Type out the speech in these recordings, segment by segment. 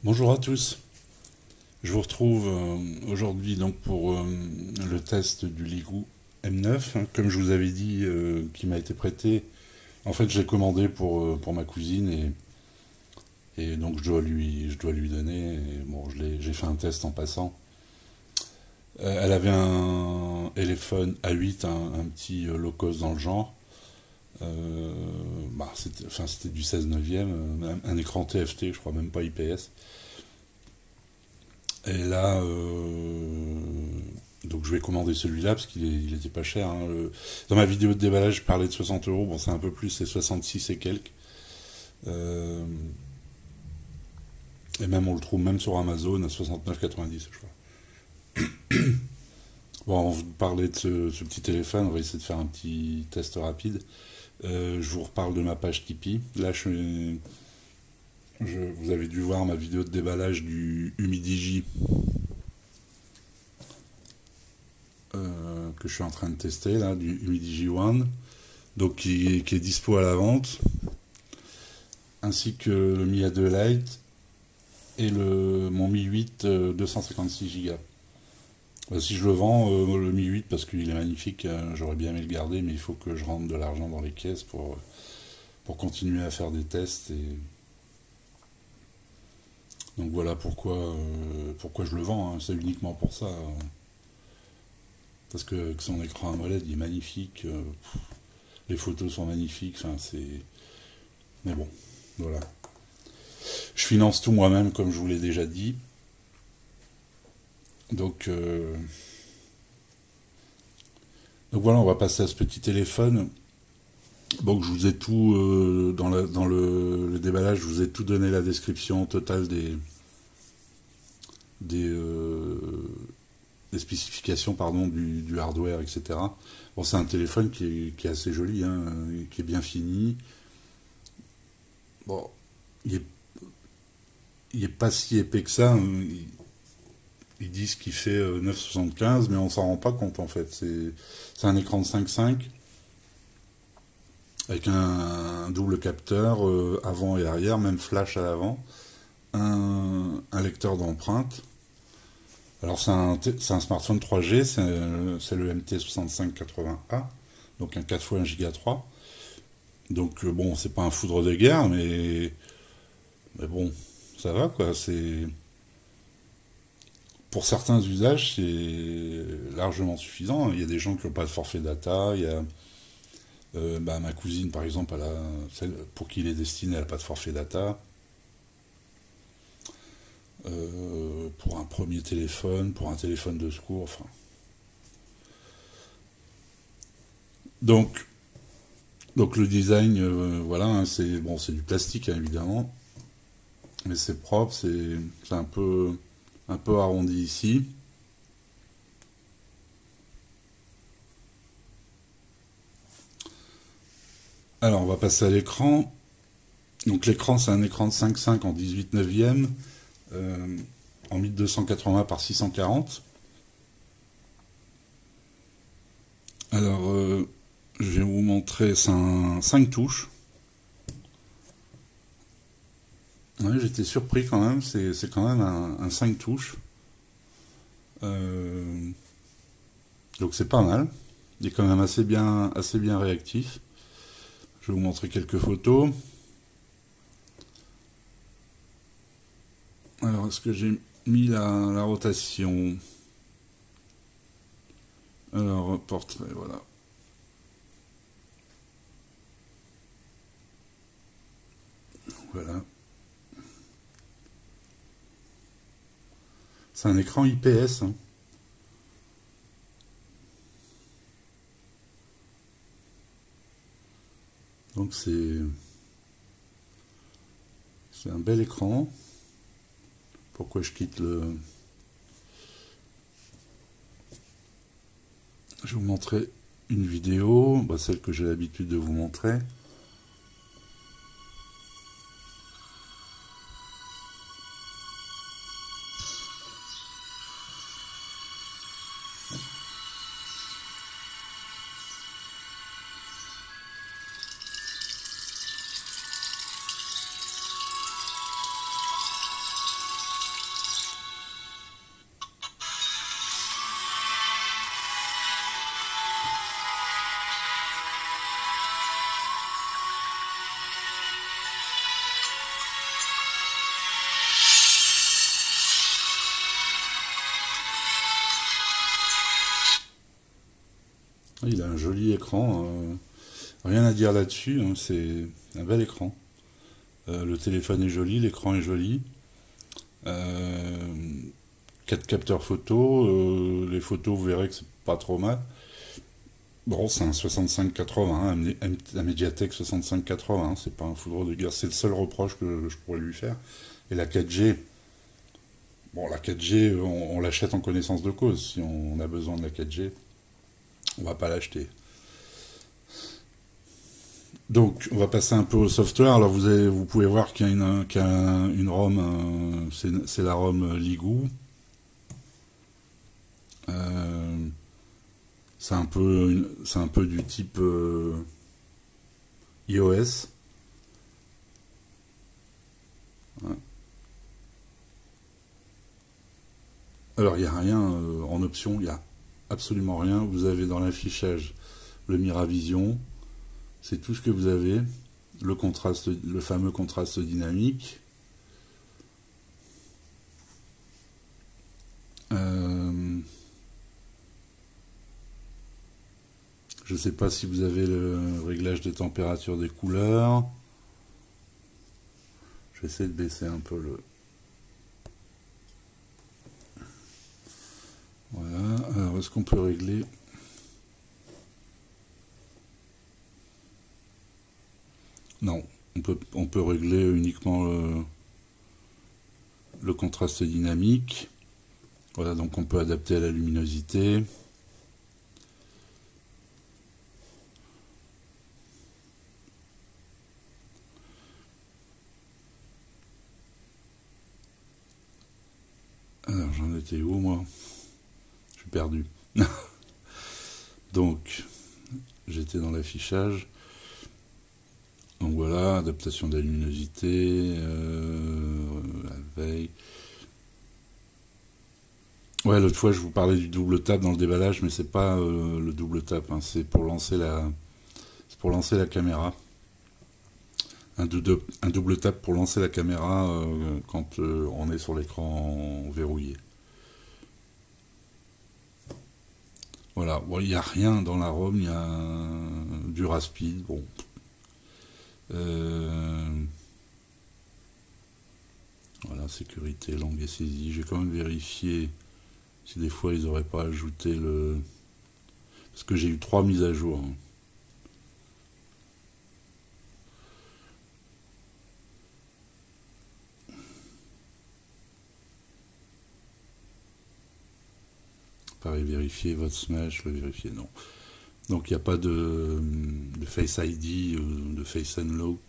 Bonjour à tous, je vous retrouve aujourd'hui donc pour le test du Ligou M9, hein, comme je vous avais dit, qui m'a été prêté. En fait, je l'ai commandé pour ma cousine et donc je dois lui donner. Et bon, j'ai fait un test en passant. Elle avait un téléphone A8, un petit low cost dans le genre. C'était du 16 neuvième, un écran TFT, je crois même pas IPS. Et là, donc je vais commander celui-là parce qu'il était pas cher, hein. Dans ma vidéo de déballage, je parlais de 60 euros. Bon, c'est un peu plus, c'est 66 et quelques. Euh, et même on le trouve même sur Amazon à 69,90, je crois. Bon, on vous parlait de ce petit téléphone, on va essayer de faire un petit test rapide. Je vous reparle de ma page Tipeee. Là, vous avez dû voir ma vidéo de déballage du Humidigi que je suis en train de tester, là, du Humidigi One, donc qui est dispo à la vente, ainsi que le Mi A2 Lite et mon Mi 8 256 Go. Si je le vends, le Mi 8, parce qu'il est magnifique, j'aurais bien aimé le garder, mais il faut que je rentre de l'argent dans les caisses pour continuer à faire des tests. Donc voilà pourquoi je le vends, hein. C'est uniquement pour ça. Parce que son écran AMOLED il est magnifique, les photos sont magnifiques, enfin c'est. Mais bon, voilà. Je finance tout moi-même, comme je vous l'ai déjà dit. Donc voilà, on va passer à ce petit téléphone. Donc je vous ai tout, dans le déballage, je vous ai tout donné, la description totale des, euh, des spécifications, pardon, du hardware, etc. Bon, c'est un téléphone qui est assez joli, hein, qui est bien fini. Bon, il est, il est pas si épais que ça, hein. Ils disent qu'il fait 9,75, mais on s'en rend pas compte en fait. C'est un écran de 5,5 avec un double capteur avant et arrière, même flash à l'avant, un lecteur d'empreintes. Alors c'est un smartphone 3G, c'est le MT6580A, donc un 4 fois 1 Go 3. Donc bon, c'est pas un foudre de guerre, mais bon, ça va quoi. C'est Pour certains usages, c'est largement suffisant. Il y a des gens qui n'ont pas de forfait data. Il y a ma cousine, par exemple, celle pour qui il est destiné, elle n'a pas de forfait data. Pour un premier téléphone, pour un téléphone de secours, enfin. Donc, donc le design, voilà, hein, c'est du plastique, hein, évidemment, mais c'est propre, c'est un peu arrondi ici. Alors, on va passer à l'écran. Donc l'écran, c'est un écran de 5,5 en 18 neuvième, en 1280 par 640. Alors, je vais vous montrer, c'est un 5 touches. Ouais, j'étais surpris quand même, c'est quand même un 5 touches. Euh, donc c'est pas mal. Il est quand même assez bien réactif. Je vais vous montrer quelques photos. Alors, est-ce que j'ai mis la rotation? Alors, portrait, voilà. Voilà. C'est un écran IPS, hein. Donc c'est un bel écran. Pourquoi je quitte le... Je vais vous montrer une vidéo, celle que j'ai l'habitude de vous montrer. Il a un joli écran, rien à dire là-dessus, hein, c'est un bel écran. Le téléphone est joli, l'écran est joli. Euh, 4 capteurs photo, les photos vous verrez que c'est pas trop mal. Bon, c'est un 6580, un Mediatek 6580, c'est pas un foudre de guerre, c'est le seul reproche que je pourrais lui faire. Et la 4G, bon, la 4G, on l'achète en connaissance de cause. Si on a besoin de la 4G, on va pas l'acheter. Donc, on va passer un peu au software. Alors, vous pouvez voir qu'il y a une ROM, c'est la ROM Ligou. Euh, c'est un peu du type iOS. Ouais. Alors, il n'y a rien en option, il n'y a absolument rien. Vous avez dans l'affichage le Miravision, c'est tout ce que vous avez. Le contraste, le fameux contraste dynamique. Je ne sais pas si vous avez le réglage de température des couleurs. J'essaie de baisser un peu le... Voilà. Alors, est-ce qu'on peut régler... Non, on peut régler uniquement le contraste dynamique. Voilà, donc on peut adapter à la luminosité. Alors, j'en étais où, moi? Je suis perdu. Donc, j'étais dans l'affichage. Donc voilà, adaptation de la luminosité, la veille. Ouais, l'autre fois je vous parlais du double tap dans le déballage, mais c'est pas le double tap, hein, c'est pour lancer la caméra. Un double tap pour lancer la caméra quand on est sur l'écran verrouillé. Voilà, bon, il n'y a rien dans la ROM, il y a du Raspeed, bon. Voilà, sécurité, langue et saisie. J'ai quand même vérifié si des fois ils n'auraient pas ajouté le... Parce que j'ai eu 3 mises à jour. Hein. Pareil, vérifier votre smash, le vérifier, non. Donc il n'y a pas de Face ID, de Face Unlock.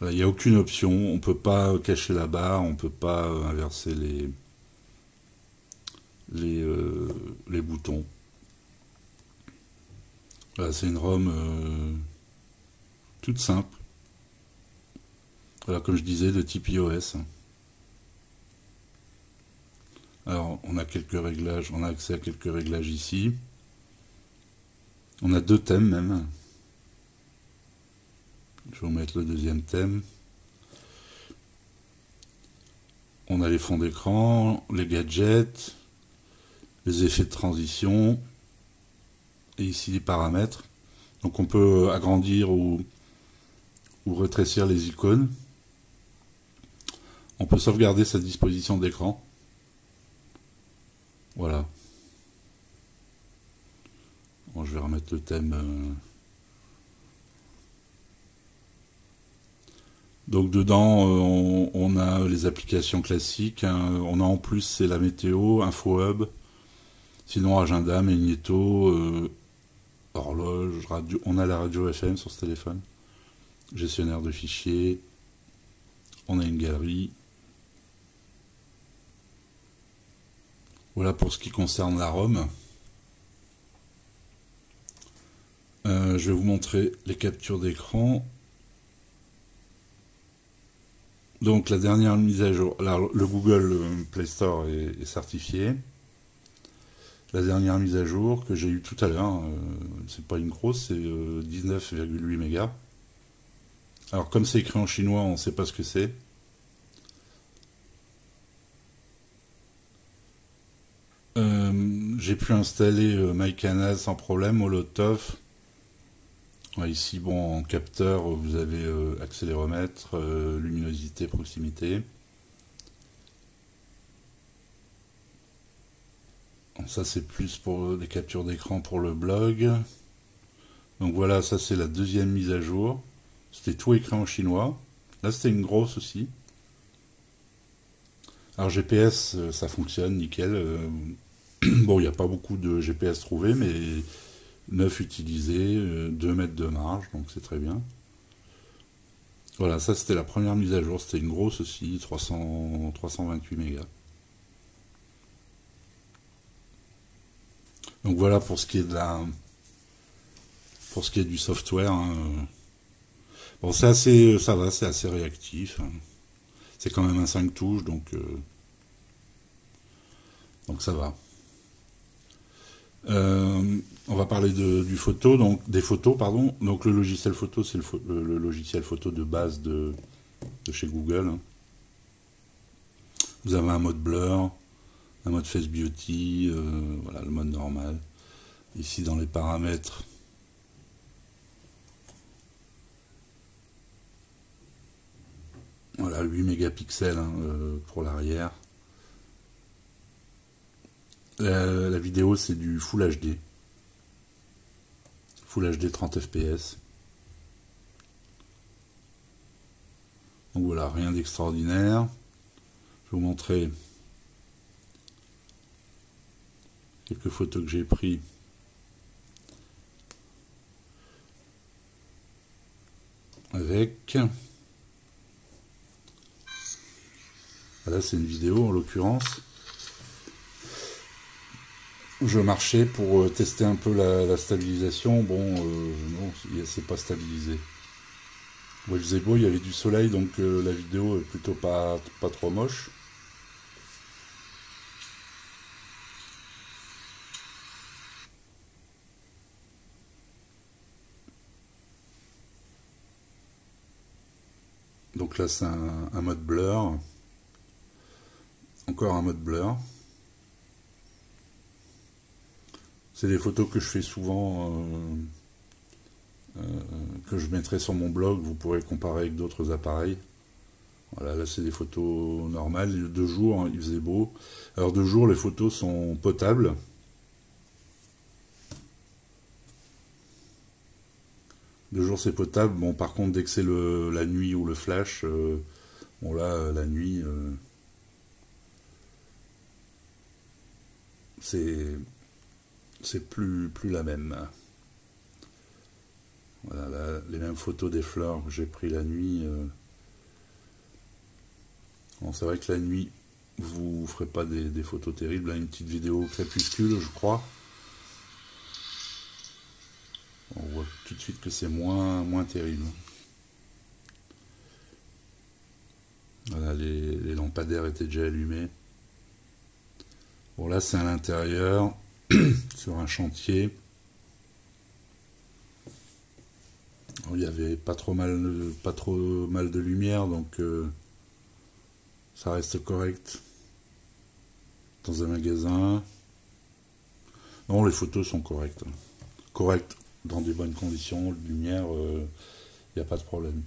Il n'y a aucune option, on ne peut pas cacher la barre, on ne peut pas inverser les boutons. Voilà, c'est une ROM toute simple. Voilà, comme je disais, de type iOS. Alors, on a quelques réglages, on a accès à quelques réglages ici. On a 2 thèmes même. Je vais vous mettre le deuxième thème. On a les fonds d'écran, les gadgets, les effets de transition, et ici les paramètres. Donc on peut agrandir ou rétrécir les icônes. On peut sauvegarder sa disposition d'écran. Voilà. Bon, je vais remettre le thème. Donc dedans, on a les applications classiques. Hein. On a en plus, c'est la météo, InfoHub. Sinon, agenda, magnéto, horloge, radio. On a la radio FM sur ce téléphone. Gestionnaire de fichiers. On a une galerie. Voilà pour ce qui concerne la ROM. Je vais vous montrer les captures d'écran. Donc la dernière mise à jour, alors, le Google Play Store est certifié. La dernière mise à jour que j'ai eue tout à l'heure, c'est pas une grosse, c'est 19,8 mégas. Alors comme c'est écrit en chinois, on ne sait pas ce que c'est. j'ai pu installer MyCanal sans problème, Molotov. Ouais, ici, bon, en capteur, vous avez accéléromètre, luminosité, proximité. Bon, ça, c'est plus pour des captures d'écran pour le blog. Donc voilà, ça, c'est la deuxième mise à jour. C'était tout écrit en chinois. Là, c'était une grosse aussi. Alors, GPS, ça fonctionne, nickel. Bon, il n'y a pas beaucoup de GPS trouvés, mais 9 utilisés, 2 mètres de marge, donc c'est très bien. Voilà, ça c'était la première mise à jour, c'était une grosse aussi, 328 mégas. Donc voilà pour ce qui est pour ce qui est du software. Hein. Bon, c'est assez, ça va, c'est assez réactif. Hein. C'est quand même un 5 touches, donc ça va. On va parler du photo, donc des photos, pardon. Donc le logiciel photo, c'est le logiciel photo de base de chez Google. Hein. Vous avez un mode blur, un mode face beauty, voilà le mode normal. Ici dans les paramètres, voilà 8 mégapixels hein, pour l'arrière. La vidéo c'est du Full HD. Full HD 30 fps. Donc voilà, rien d'extraordinaire. Je vais vous montrer quelques photos que j'ai prises avec. Là c'est une vidéo en l'occurrence. Je marchais pour tester un peu la stabilisation. Bon, non, c'est pas stabilisé. Ouais, il faisait beau, il y avait du soleil, donc la vidéo est plutôt pas trop moche. Donc là, c'est un mode blur. Encore un mode blur. C'est des photos que je fais souvent, que je mettrai sur mon blog. Vous pourrez comparer avec d'autres appareils. Voilà, là c'est des photos normales. De jour, hein, il faisait beau. Alors de jour, les photos sont potables. De jour, c'est potable. Bon, par contre, dès que c'est la nuit ou le flash, bon là, la nuit, c'est plus la même. Voilà, là, les mêmes photos des fleurs que j'ai pris la nuit. Bon, c'est vrai que la nuit, vous ferez pas des photos terribles. Là, une petite vidéo crépuscule, je crois. On voit tout de suite que c'est moins terrible. Voilà, les lampadaires étaient déjà allumés. Bon, là, c'est à l'intérieur, sur un chantier. Alors, il n'y avait pas trop mal de lumière, donc ça reste correct. Dans un magasin. Non, les photos sont correctes. Correctes dans des bonnes conditions, lumière, il n'y a pas de problème.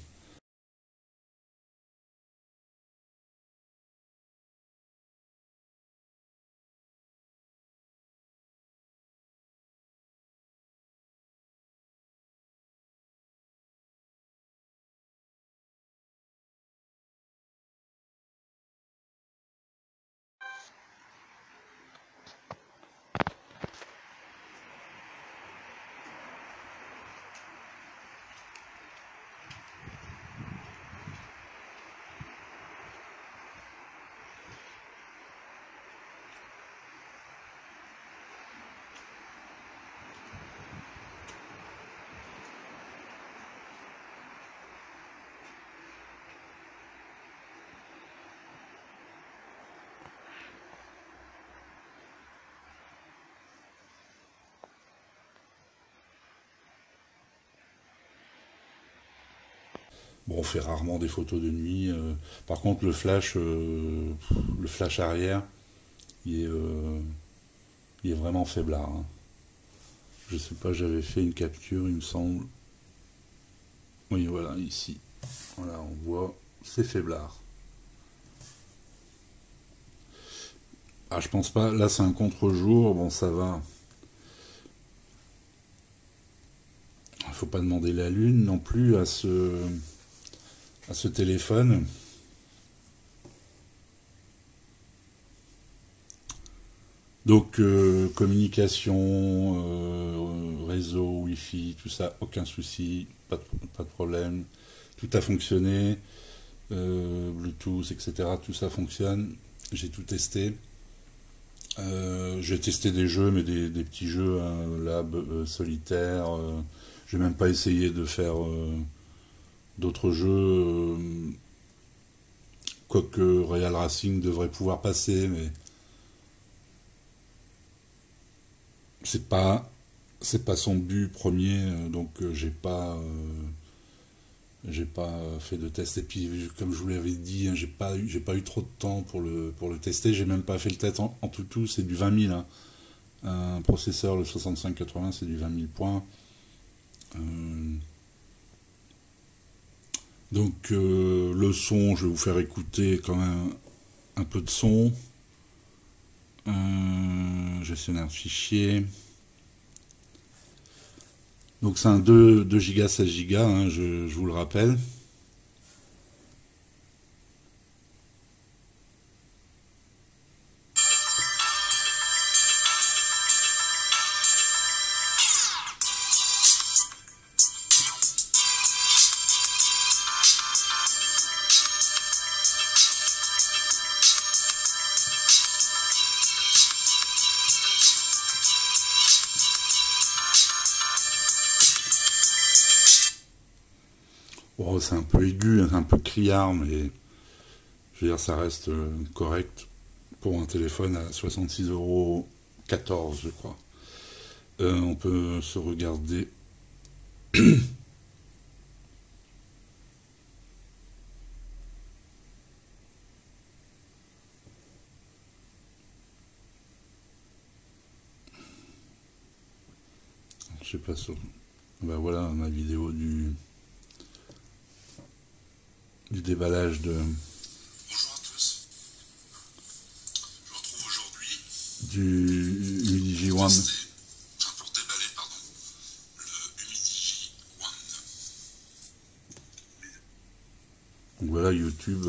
Bon, on fait rarement des photos de nuit. Par contre, le flash arrière, il est, Il est vraiment faiblard. Hein. Je sais pas, j'avais fait une capture, il me semble. Oui, voilà, ici. Voilà, on voit, c'est faiblard. Ah, je pense pas. Là, c'est un contre-jour. Bon, ça va. Il faut pas demander la lune non plus à ce téléphone. Donc, communication, réseau, Wi-Fi, tout ça, aucun souci, pas de problème. Tout a fonctionné. Bluetooth, etc. Tout ça fonctionne. J'ai tout testé. J'ai testé des jeux, mais des petits jeux, hein, lab, solitaire. J'ai même pas essayé de faire d'autres jeux. Quoique Real Racing devrait pouvoir passer, mais c'est pas son but premier, donc j'ai pas fait de test. Et puis comme je vous l'avais dit, hein, j'ai pas eu trop de temps pour le tester. J'ai même pas fait le test en tout, c'est du 20 000. Hein. Un processeur, le 6580, c'est du 20 000 points. Donc le son, je vais vous faire écouter quand même un peu de son. Gestionnaire de fichiers. Donc c'est un 2 Go 16 Go, hein, je vous le rappelle. Bon, c'est un peu aigu, un peu criard, mais je veux dire, ça reste correct pour un téléphone à 66,14 €, je crois. On peut se regarder. Je sais pas sur. Ben voilà ma vidéo du déballage de. Bonjour à tous. Je retrouve aujourd'hui Du Humidigi One. pour déballer le Humidigi One. Donc voilà, YouTube,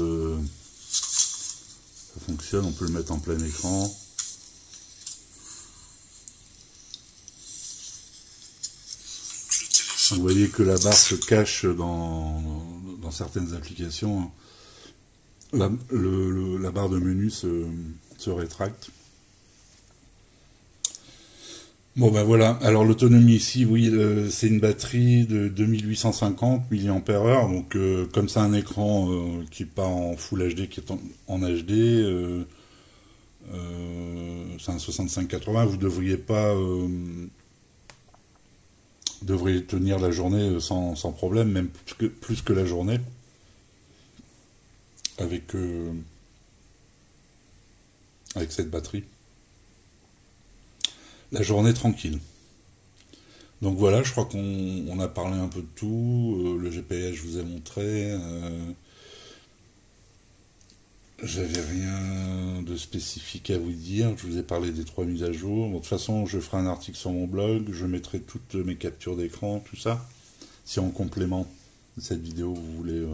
ça fonctionne, on peut le mettre en plein écran. Vous voyez que la barre se cache dans certaines applications. La barre de menu se rétracte. Bon ben voilà, alors l'autonomie ici, oui, c'est une batterie de 2850 mAh, donc comme c'est un écran qui n'est pas en Full HD, qui est en HD, c'est un 6580, vous devriez pas devriez tenir la journée sans problème, même plus que la journée, avec cette batterie. La journée tranquille. Donc voilà, je crois qu'on a parlé un peu de tout. Le GPS, je vous ai montré. J'avais rien de spécifique à vous dire. Je vous ai parlé des 3 mises à jour. Bon, de toute façon, je ferai un article sur mon blog. Je mettrai toutes mes captures d'écran, tout ça. Si en complément de cette vidéo, vous voulez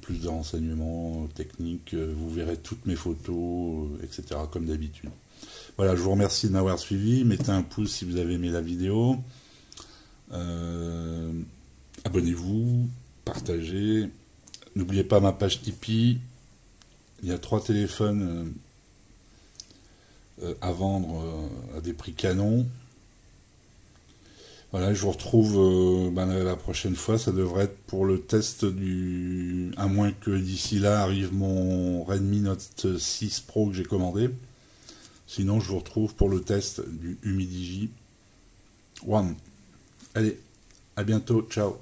plus de renseignements techniques, vous verrez toutes mes photos, etc. comme d'habitude. Voilà, je vous remercie de m'avoir suivi. Mettez un pouce si vous avez aimé la vidéo. Abonnez-vous, partagez. N'oubliez pas ma page Tipeee. Il y a 3 téléphones à vendre à des prix canons. Voilà, je vous retrouve la prochaine fois. Ça devrait être pour le test du... À moins que d'ici là arrive mon Redmi Note 6 Pro que j'ai commandé. Sinon, je vous retrouve pour le test du Humidigi One. Allez, à bientôt. Ciao.